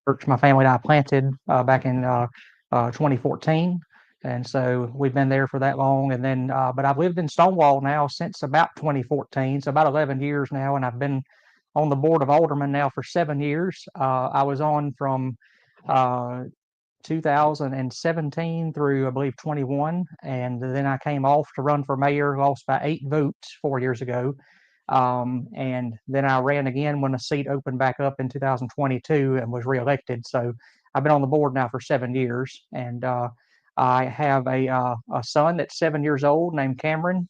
church my family and I planted back in 2014. And so we've been there for that long. And then, but I've lived in Stonewall now since about 2014, so about 11 years now. And I've been on the board of aldermen now for 7 years. I was on from uh, 2017 through, I believe, 21. And then I came off to run for mayor, lost by 8 votes 4 years ago. And then I ran again when the seat opened back up in 2022 and was reelected. So I've been on the board now for 7 years. And I have a son that's 7 years old named Cameron.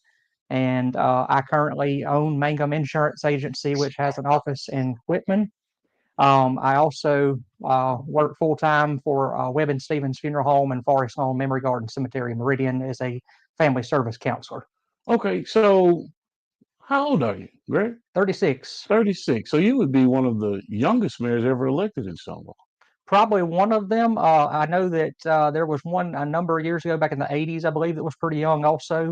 And I currently own Mangum Insurance Agency, which has an office in Whitman. I also work full time for Webb and Stevens Funeral Home and Forest Lawn Memory Garden Cemetery in Meridian as a family service counselor. Okay, so how old are you, Greg? 36. 36. So you would be one of the youngest mayors ever elected in Stonewall. Probably one of them. I know that there was one a number of years ago, back in the 80s, I believe, that was pretty young also.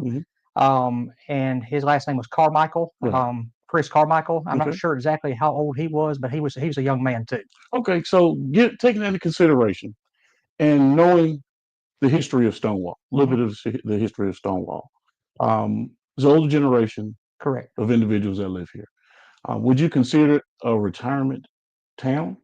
Hmm. And his last name was Carmichael, Right. Chris Carmichael. I'm not Okay. sure exactly how old he was, but he was a young man too. Okay. So taking that into consideration and knowing the history of Stonewall, a little Hmm. bit of the history of Stonewall, there's an older generation Correct. of individuals that live here. Would you consider it a retirement town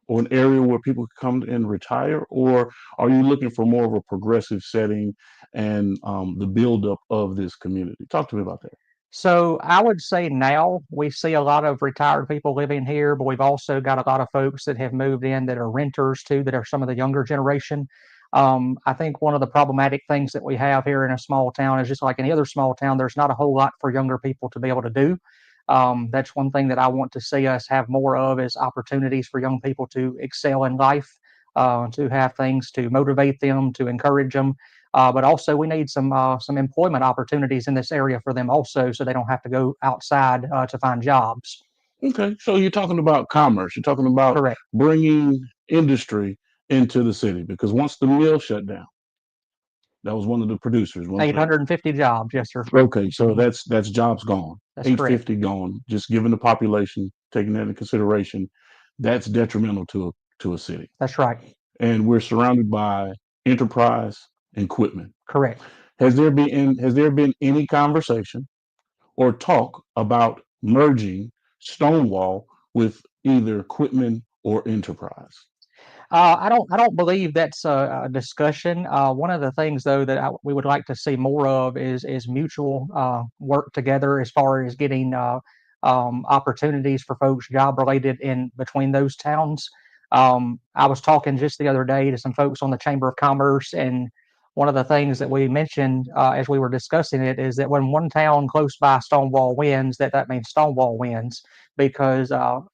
or an area where people could come and retire, or are you looking for more of a progressive setting and the buildup of this community? Talk to me about that. So I would say now we see a lot of retired people living here, but we've also got a lot of folks that have moved in that are renters too, that are some of the younger generation. I think one of the problematic things that we have here in a small town is just like any other small town, there's not a whole lot for younger people to be able to do. That's one thing that I want to see us have more of is opportunities for young people to excel in life, to have things to motivate them, to encourage them. But also, we need some employment opportunities in this area for them also, so they don't have to go outside to find jobs. Okay, so you're talking about commerce. You're talking about Correct. bringing industry into the city because once the mill shut down, that was one of the producers, wasn't it? 850 jobs, yes, sir. Okay, so that's jobs gone, That's correct. 850 gone. Just given the population, taking that into consideration, that's detrimental to a city. That's right. And we're surrounded by enterprise and equipment. Correct. Has there been any conversation or talk about merging Stonewall with either equipment or enterprise? I don't believe that's a discussion. One of the things, though, that we would like to see more of is mutual work together as far as getting opportunities for folks job related in between those towns. I was talking just the other day to some folks on the Chamber of Commerce, and one of the things that we mentioned as we were discussing it is that when one town close by Stonewall wins, that means Stonewall wins because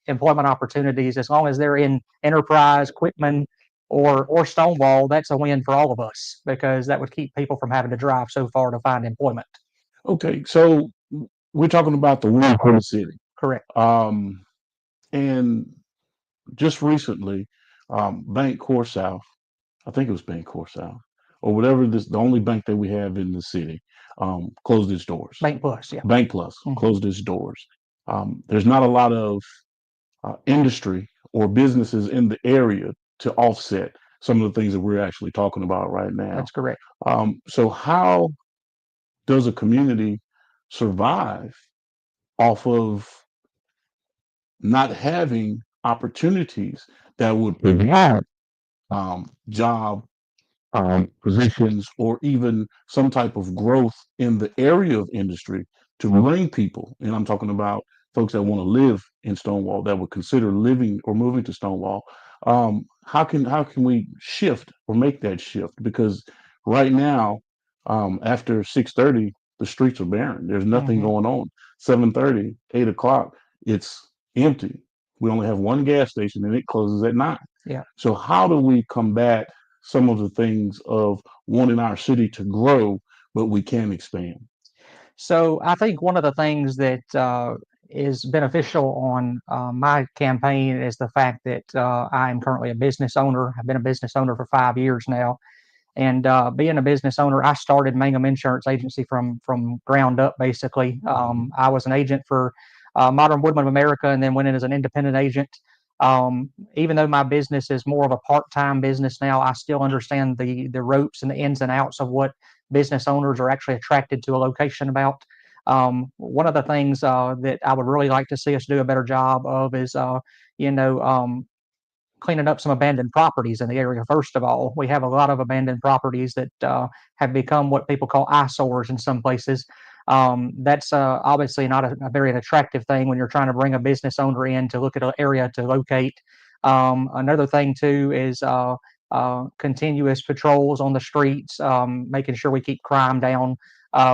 employment opportunities, as long as they're in enterprise, equipment, or Stonewall, that's a win for all of us because that would keep people from having to drive so far to find employment. Okay, so we're talking about the win for the city. Correct. Um, and just recently, Bank Core South, I think it was Bank Core South, or whatever the only bank that we have in the city, closed its doors. Bank Plus, yeah. Bank Plus Mhm. closed its doors. There's not a lot of industry or businesses in the area to offset some of the things that we're actually talking about right now. That's correct. So how does a community survive off of not having opportunities that would provide job positions or even some type of growth in the area of industry to bring people? And I'm talking about folks that want to live in Stonewall that would consider living or moving to Stonewall. How can we shift or make that shift? Because right now, after 6:30, the streets are barren. There's nothing Hmm. going on. 7:30, 8 o'clock, it's empty. We only have one gas station and it closes at 9. Yeah. So how do we combat some of the things of wanting our city to grow, but we can expand? So I think one of the things that is beneficial on my campaign is the fact that I am currently a business owner. I've been a business owner for 5 years now. And being a business owner, I started Mangum Insurance Agency from ground up. Basically, I was an agent for Modern Woodman of America, and then went in as an independent agent. Even though my business is more of a part-time business now, I still understand the ropes and the ins and outs of what business owners are actually attracted to a location about. One of the things that I would really like to see us do a better job of is, you know, cleaning up some abandoned properties in the area. First of all, we have a lot of abandoned properties that have become what people call eyesores in some places. That's obviously not a very attractive thing when you're trying to bring a business owner in to look at an area to locate. Another thing too is continuous patrols on the streets, making sure we keep crime down.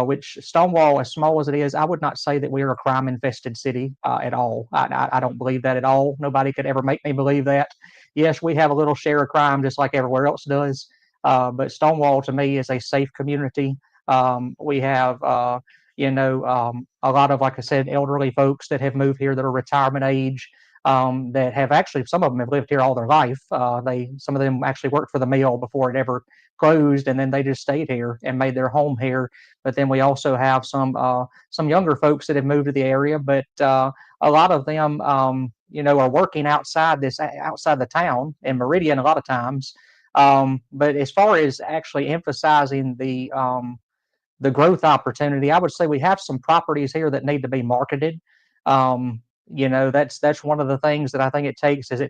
Which Stonewall, as small as it is, I would not say that we are a crime infested city at all. I don't believe that at all. Nobody could ever make me believe that. Yes, we have a little share of crime just like everywhere else does. But Stonewall to me is a safe community. We have, a lot of, like I said, elderly folks that have moved here that are retirement age. That have actually, some of them have lived here all their life. Some of them actually worked for the mill before it ever closed, and then they just stayed here and made their home here. But then we also have some younger folks that have moved to the area, but a lot of them, are working outside the town in Meridian a lot of times. But as far as actually emphasizing the growth opportunity, I would say we have some properties here that need to be marketed. That's one of the things that I think it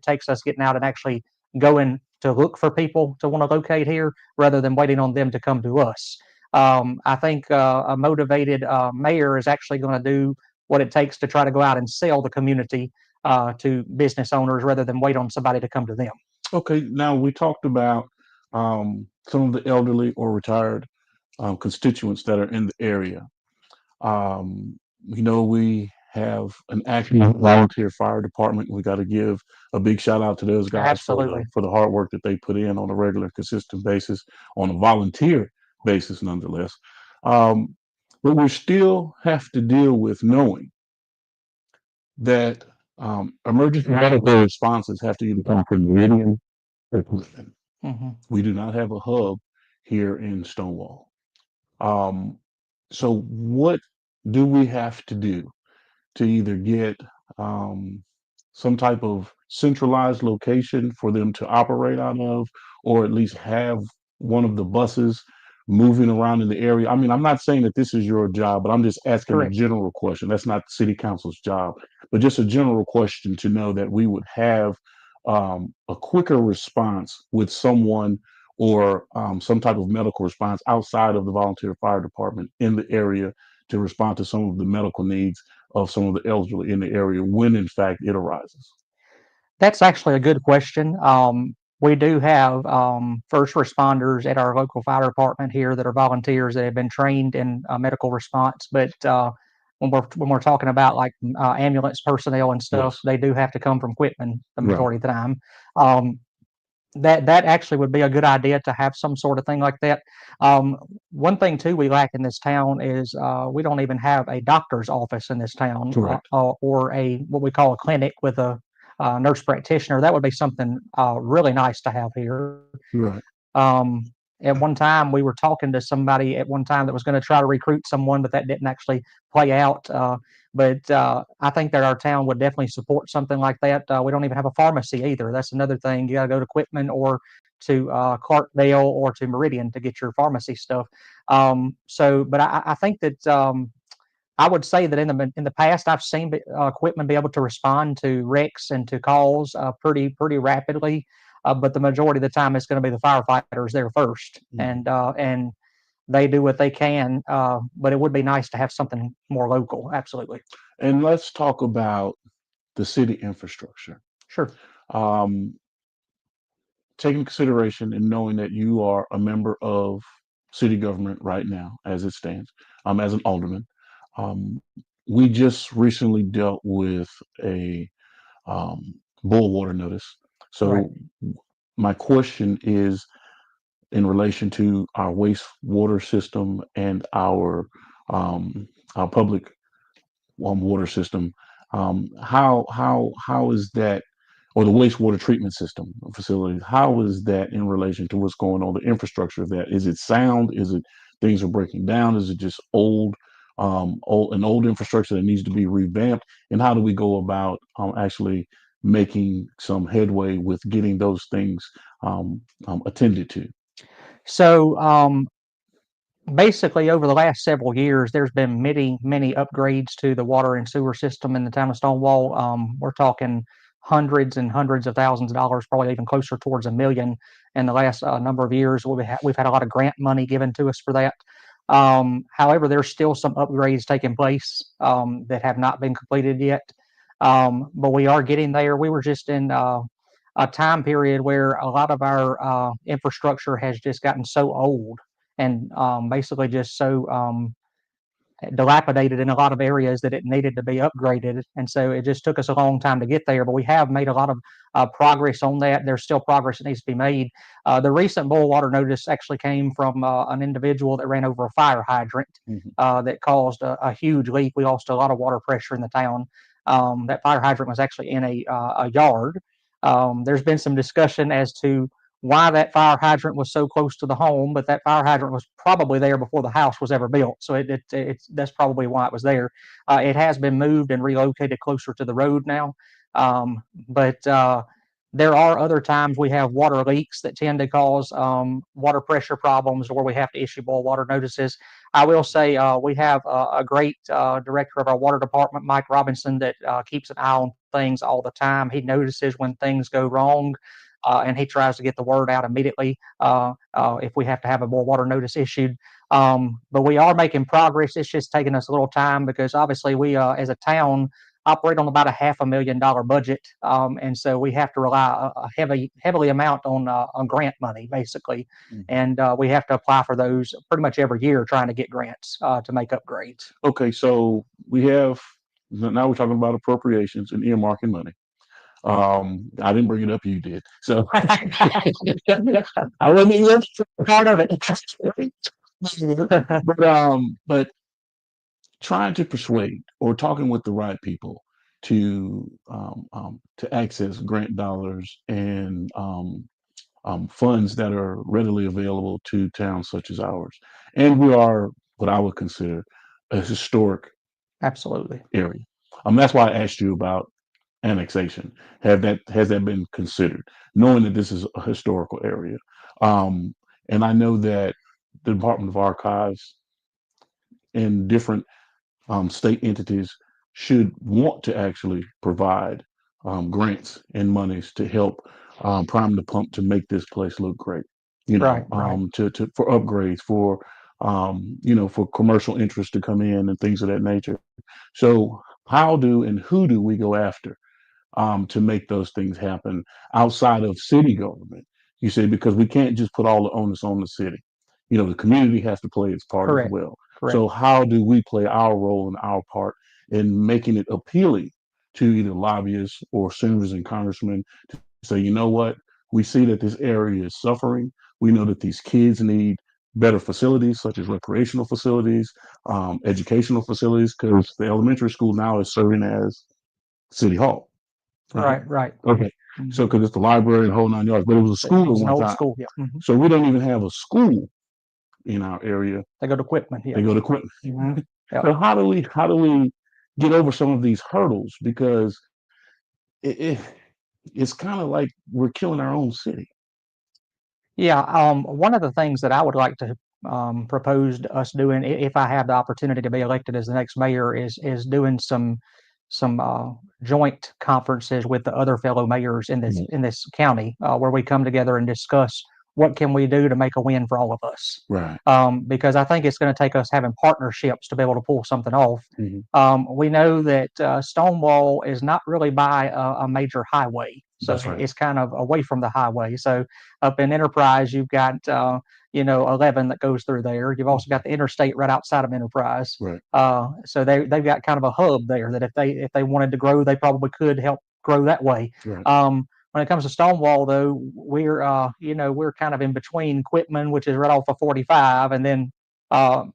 takes us getting out and actually going to look for people to want to locate here rather than waiting on them to come to us. I think a motivated mayor is actually going to do what it takes to try to go out and sell the community to business owners rather than wait on somebody to come to them. Okay, now we talked about some of the elderly or retired constituents that are in the area. We have an active volunteer fire department. We got to give a big shout out to those guys for the Absolutely. for the hard work that they put in on a regular, consistent basis, on a volunteer basis, nonetheless. Um, but we still have to deal with knowing that emergency medical responses have to either come from Meridian or Clifton. Hmm. We do not have a hub here in Stonewall. Um, so, what do we have to do to either get um, some type of centralized location for them to operate out of, or at least have one of the buses moving around in the area? I mean, I'm not saying that this is your job, but I'm just asking a Correct. general question. That's not city council's job, but just a general question to know that we would have a quicker response with someone or some type of medical response outside of the volunteer fire department in the area to respond to some of the medical needs of some of the elderly in the area when in fact it arises. That's actually a good question. We do have first responders at our local fire department here that are volunteers that have been trained in medical response. But when we're talking about like ambulance personnel and stuff, Yes. they do have to come from Quitman the Right. majority of the time. Um, that actually would be a good idea to have some sort of thing like that. Um, One thing too we lack in this town is we don't even have a doctor's office in this town, Correct. or a what we call a clinic with a nurse practitioner. That would be something really nice to have here. Right. Um, at one time, we were talking to somebody at one time that was going to try to recruit someone, but that didn't actually play out. But I think that our town would definitely support something like that. We don't even have a pharmacy either. That's another thing. You got to go to Quitman or to Clarkdale or to Meridian to get your pharmacy stuff. But I think that I would say that in the past, I've seen equipment be able to respond to wrecks and to calls pretty rapidly. But the majority of the time, it's going to be the firefighters there first, Mhm. and they do what they can. But it would be nice to have something more local. Absolutely, And let's talk about the city infrastructure. sure, Um, Taking consideration and knowing that you are a member of city government right now, as it stands, as an alderman, um, we just recently dealt with a boil water notice. right. So my question is in relation to our wastewater system and our public water system. How is that, or the wastewater treatment system facilities? How is that in relation to what's going on? The infrastructure of that, is it sound? Is it things are breaking down? Is it just old infrastructure that needs to be revamped? And how do we go about actually making some headway with getting those things attended to? So basically, over the last several years, there's been many upgrades to the water and sewer system in the town of Stonewall. We're talking hundreds and hundreds of thousands of dollars, probably even closer towards $1 million in the last number of years. We've had a lot of grant money given to us for that. However, there's still some upgrades taking place that have not been completed yet, but we are getting there. We were just in a time period where a lot of our infrastructure has just gotten so old and basically just so dilapidated in a lot of areas that it needed to be upgraded. And so it just took us a long time to get there, but we have made a lot of progress on that. There's still progress that needs to be made. The recent boil water notice actually came from an individual that ran over a fire hydrant that caused a huge leak. We lost a lot of water pressure in the town. That fire hydrant was actually in a yard. There's been some discussion as to why that fire hydrant was so close to the home, but that fire hydrant was probably there before the house was ever built. So that's probably why it was there. It has been moved and relocated closer to the road now. But there are other times we have water leaks that tend to cause water pressure problems where we have to issue boil water notices. I will say we have a great director of our water department, Mike Robinson, that keeps an eye on things all the time. He notices when things go wrong. And he tries to get the word out immediately if we have to have a boil water notice issued. But we are making progress. It's just taking us a little time because obviously we, as a town, operate on about a $500,000 budget, and so we have to rely heavily amount on grant money basically, and we have to apply for those pretty much every year, trying to get grants to make upgrades. Okay, so now we're talking about appropriations and earmarking money. I didn't bring it up, you did. So I wasn't even part of it. But trying to persuade or talking with the right people to access grant dollars and funds that are readily available to towns such as ours, and we are what I would consider a historic Absolutely. area. That's why I asked you about annexation. Has that been considered, knowing that this is a historical area? And I know that the Department of Archives and different state entities should want to actually provide grants and monies to help prime the pump to make this place look great. Right. Right. To for upgrades, for for commercial interest to come in and things of that nature. So how do and who do we go after to make those things happen outside of city government? You say, because we can't just put all the onus on the city. The community has to play its part as Correct. well. Correct. So how do we play our role and our part in making it appealing to either lobbyists or senators and congressmen to say, you know what, we see that this area is suffering. We know that these kids need better facilities, such as recreational facilities, educational facilities, because the elementary school now is serving as city hall. Right. Right. Okay. So, because it's the library and the whole 9 yards, but it was a school It was at an one old time. school. Yeah. So we don't even have a school in our area. They go to Quitman. Yeah. They go to Quinton. Yep. So how do we get over some of these hurdles? Because it's kind of like we're killing our own city. Yeah, one of the things that I would like to propose to us doing, if I have the opportunity to be elected as the next mayor, is doing some joint conferences with the other fellow mayors in this county, where we come together and discuss what can we do to make a win for all of us. Right. Because I think it's going to take us having partnerships to be able to pull something off. We know that Stonewall is not really by a major highway, so That's right. it's kind of away from the highway. So up in Enterprise, you've got 11 that goes through there. You've also got the interstate right outside of Enterprise. Right. So they've got kind of a hub there that if they wanted to grow, they probably could help grow that way. Right. When it comes to Stonewall, though, we're kind of in between Quitman, which is right off of 45, and then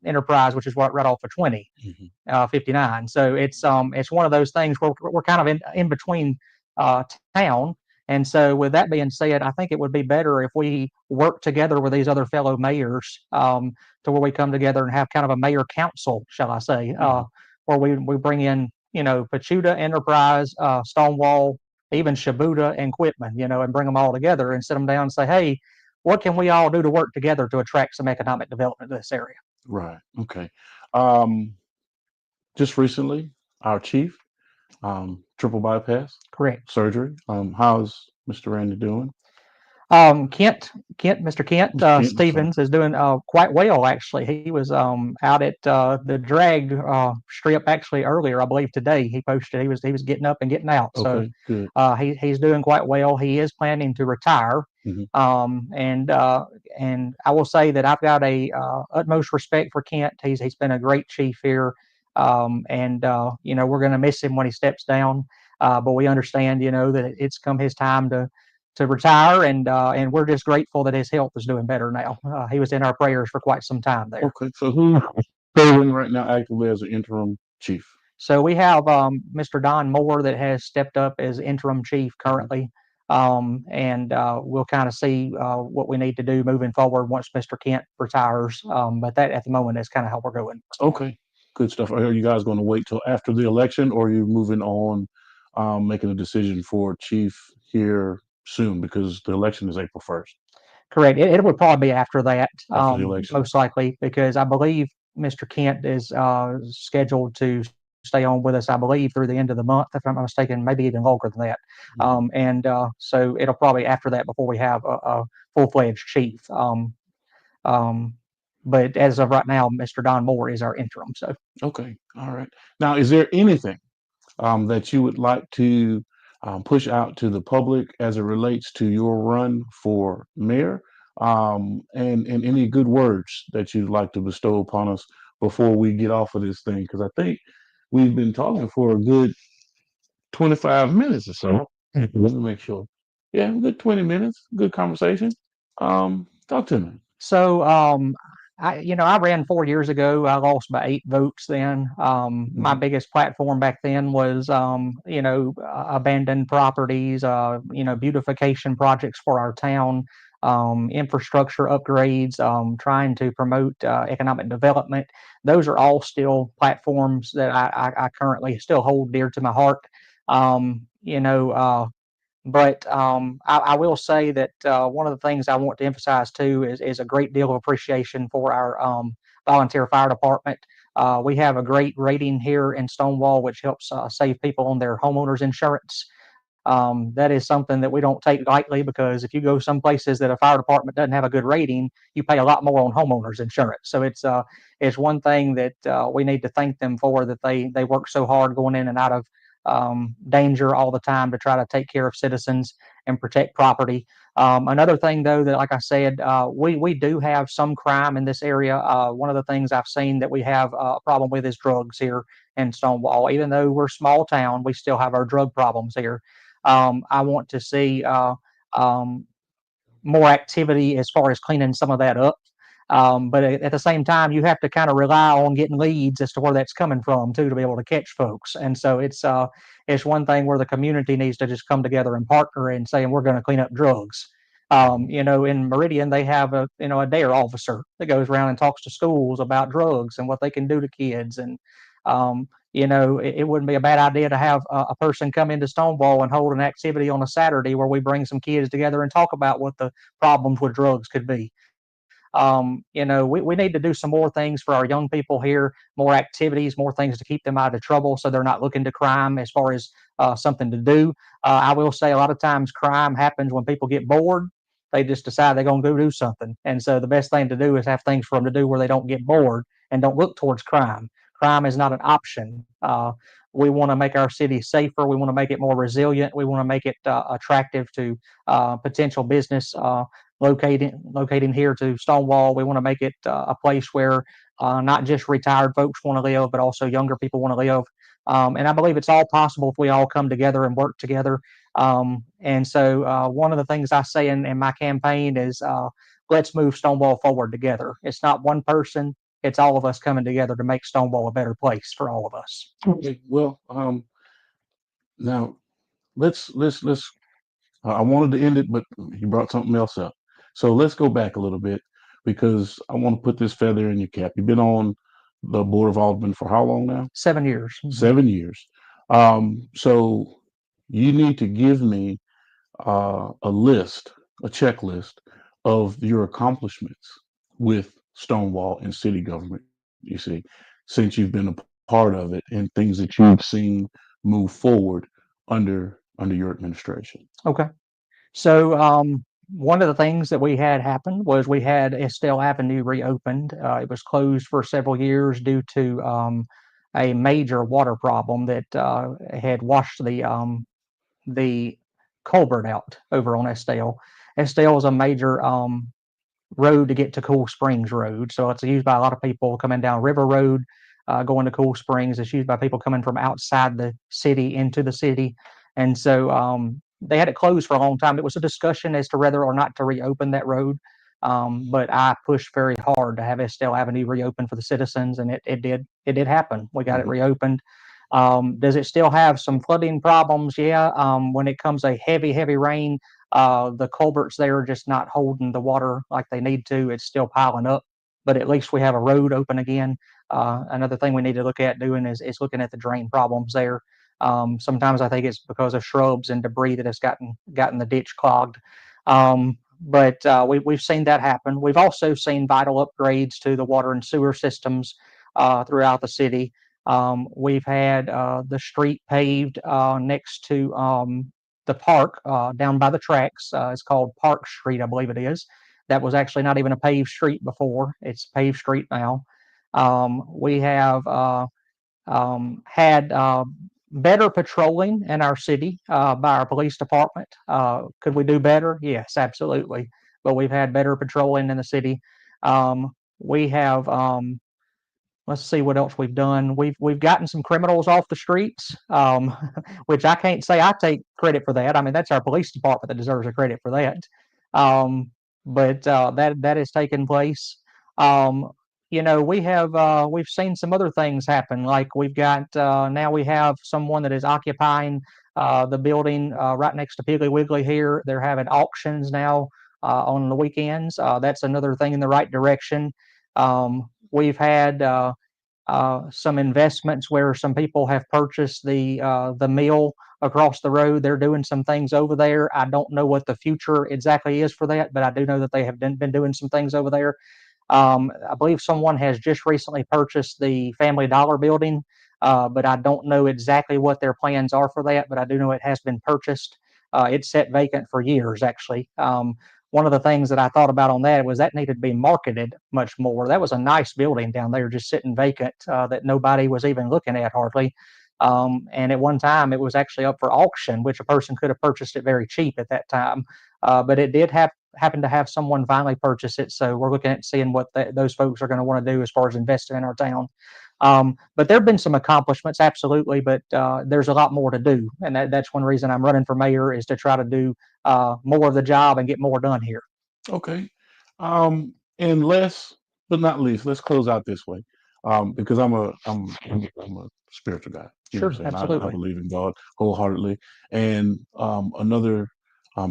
Enterprise, which is right off of 59. So it's one of those things where we're kind of in between town. And so, with that being said, I think it would be better if we work together with these other fellow mayors, to where we come together and have kind of a mayor council, shall I say, where we bring in Pachuta, Enterprise, Stonewall, even Shibuda and Quitman, and bring them all together and sit them down and say, hey, what can we all do to work together to attract some economic development to this area? Right. Okay. Um, just recently, our chief, triple bypass Correct. surgery. How's Mr. Randy doing? Mr. Kent Mr. Kent, I'm sorry. Stevens is doing quite well, actually. He was out at the drag strip actually earlier, I believe today. He posted he was getting up and getting out. So Okay, good. he's doing quite well. He is planning to retire. Hmm. And I will say that I've got a utmost respect for Kent. He's been a great chief here. And we're going to miss him when he steps down. But we understand, that it's come his time to retire, and we're just grateful that his health is doing better now. He was in our prayers for quite some time there. Okay, so who's serving right now actively as an interim chief? So we have Mr. Don Moore that has stepped up as interim chief Mhm. currently, and we'll kind of see what we need to do moving forward once Mr. Kent retires. But that at the moment is kind of how we're going. Okay, good stuff. Are you guys going to wait till after the election, or are you moving on, making a decision for chief here soon? Because the election is April 1st, Correct. It would probably be after that, after the election. most likely, because I believe Mr. Kent is scheduled to stay on with us, I believe, through the end of the month, if I'm not mistaken, maybe even longer than that. Mhm. And so it'll probably after that before we have a full-fledged chief. Um, but as of right now, Mr. Don Moore is our interim. So Okay, all right. Now, is there anything that you would like to push out to the public as it relates to your run for mayor, and any good words that you'd like to bestow upon us before we get off of this thing? Because I think we've been talking for a good 25 minutes or so. Let me make sure. Yeah, a good 20 minutes, good conversation. Talk to me. So, I ran 4 years ago. I lost by 8 votes then. My Hmm. biggest platform back then was, abandoned properties, beautification projects for our town, infrastructure upgrades, trying to promote economic development. Those are all still platforms that I currently still hold dear to my heart. But I will say that one of the things I want to emphasize too is a great deal of appreciation for our volunteer fire department. We have a great rating here in Stonewall, which helps save people on their homeowners insurance. That is something that we don't take lightly because if you go some places that a fire department doesn't have a good rating, you pay a lot more on homeowners insurance. So it's one thing that we need to thank them for, that they work so hard going in and out of danger all the time to try to take care of citizens and protect property. Another thing, though, that like I said, we do have some crime in this area. One of the things I've seen that we have a problem with is drugs here in Stonewall. Even though we're a small town, we still have our drug problems here. I want to see um, more activity as far as cleaning some of that up. But at the same time, you have to kind of rely on getting leads as to where that's coming from too to be able to catch folks. And so it's one thing where the community needs to just come together and partner and saying we're going to clean up drugs. In Meridian, they have a dare officer that goes around and talks to schools about drugs and what they can do to kids. And it wouldn't be a bad idea to have a person come into Stonewall and hold an activity on a Saturday where we bring some kids together and talk about what the problems with drugs could be. We need to do some more things for our young people here, more activities, more things to keep them out of trouble so they're not looking to crime as far as something to do. I will say a lot of times crime happens when people get bored. They just decide they're going to go do something. And so the best thing to do is have things for them to do where they don't get bored and don't look towards crime. Crime is not an option. We want to make our city safer. We want to make it more resilient. We want to make it attractive to potential business locating here to Stonewall. We want to make it a place where not just retired folks want to live, but also younger people want to live. And I believe it's all possible if we all come together and work together. And so one of the things I say in my campaign is let's move Stonewall forward together. It's not one person, it's all of us coming together to make Stonewall a better place for all of us. Okay. Well, now let's. I wanted to end it, but you brought something else up. So let's go back a little bit because I want to put this feather in your cap. You've been on the board of aldermen for how long now? 7 years. Mhm. 7 years. So you need to give me a list, a checklist of your accomplishments with Stonewall and city government. You see, since you've been a part of it and things that you've seen move forward under your administration. Okay. So, one of the things that we had happen was we had Estelle Avenue reopened. It was closed for several years due to a major water problem that had washed the culvert out over on Estelle. Estelle is a major road to get to Cool Springs Road. So it's used by a lot of people coming down River Road, going to Cool Springs. It's used by people coming from outside the city into the city. And so they had it closed for a long time. It was a discussion as to whether or not to reopen that road. But I pushed very hard to have Estelle Avenue reopened for the citizens, and it did happen. We got it Mhm. reopened. Does it still have some flooding problems? Yeah. When it comes a heavy rain, the culverts there are just not holding the water like they need to. It's still piling up, but at least we have a road open again. Another thing we need to look at doing is looking at the drain problems there. Sometimes I think it's because of shrubs and debris that has gotten the ditch clogged. But we've seen that happen. We've also seen vital upgrades to the water and sewer systems throughout the city. We've had the street paved next to the park down by the tracks. It's called Park Street, I believe it is. That was actually not even a paved street before. It's a paved street now. We have had better patrolling in our city by our police department. Could we do better? Yes, absolutely. But we've had better patrolling in the city. We have let's see what else we've done. We've gotten some criminals off the streets, which I can't say I take credit for that. I mean, that's our police department that deserves the credit for that. Um, but that has taken place. Um, we've seen some other things happen. Like we've got now we have someone that is occupying the building right next to Piggly Wiggly here. They're having auctions now on the weekends. That's another thing in the right direction. We've had some investments where some people have purchased the mill across the road. They're doing some things over there. I don't know what the future exactly is for that, but I do know that they have been doing some things over there. I believe someone has just recently purchased the Family Dollar building, but I don't know exactly what their plans are for that. But I do know it has been purchased. It's sat vacant for years, actually. One of the things that I thought about on that was that needed to be marketed much more. That was a nice building down there, just sitting vacant that nobody was even looking at hardly. And at one time, it was actually up for auction, which a person could have purchased it very cheap at that time. But it did happen to have someone finally purchase it. So we're looking at seeing what those folks are going to want to do as far as investing in our town. But there have been some accomplishments, absolutely, but there's a lot more to do. And that's one reason I'm running for mayor is to try to do more of the job and get more done here. Okay. And last but not least, let's close out this way. Because I'm a spiritual guy. You know Sure, what I'm saying? I absolutely. believe in God wholeheartedly. And another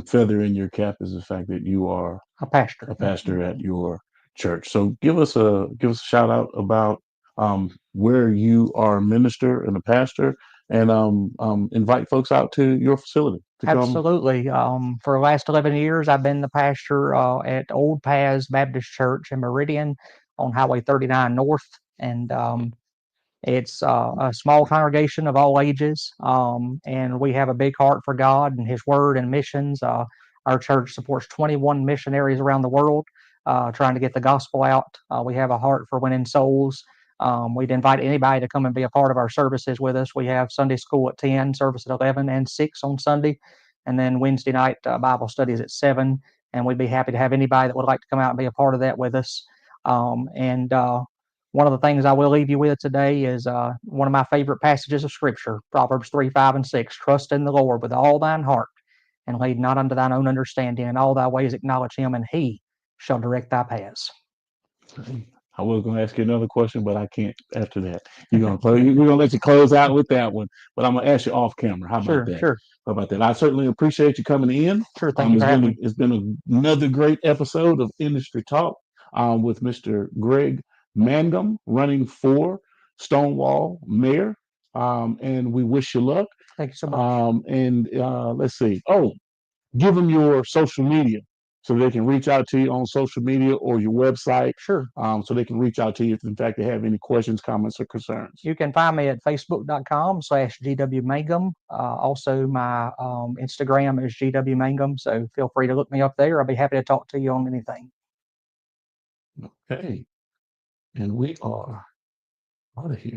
feather in your cap is the fact that you are A pastor. a Yeah. pastor at your church. So give us a shout out about where you are a minister and a pastor, and invite folks out to your facility to come. Absolutely. For the last 11 years, I've been the pastor at Old Paths Baptist Church in Meridian on Highway 39 North. And it's a small congregation of all ages, and we have a big heart for God and His Word and missions. Our church supports 21 missionaries around the world, trying to get the gospel out. We have a heart for winning souls. We'd invite anybody to come and be a part of our services with us. We have Sunday school at 10, service at 11, and 6 on Sunday, and then Wednesday night Bible studies at 7. And we'd be happy to have anybody that would like to come out and be a part of that with us. And One of the things I will leave you with today is one of my favorite passages of Scripture, Proverbs 3, 5, and 6. Trust in the Lord with all thine heart, and lead not unto thine own understanding. In all thy ways acknowledge him, and he shall direct thy paths. I was going to ask you another question, but I can't after that. We're gonna let you close out with that one, but I'm gonna ask you off camera. How about Sure, that? sure, How about that? I certainly appreciate you coming in. sure. Thank you for having me. It's been another great episode of Industry Talk with Mr. Greg Mangum running for Stonewall Mayor, and we wish you luck. Thank you so much. And let's see. Oh, give them your social media so they can reach out to you on social media or your website, Sure. so they can reach out to you if, in fact, they have any questions, comments, or concerns. You can find me at facebook.com/GW Mangum. Also, my Instagram is GW Mangum. So feel free to look me up there. I'll be happy to talk to you on anything. Okay. And we are out of here.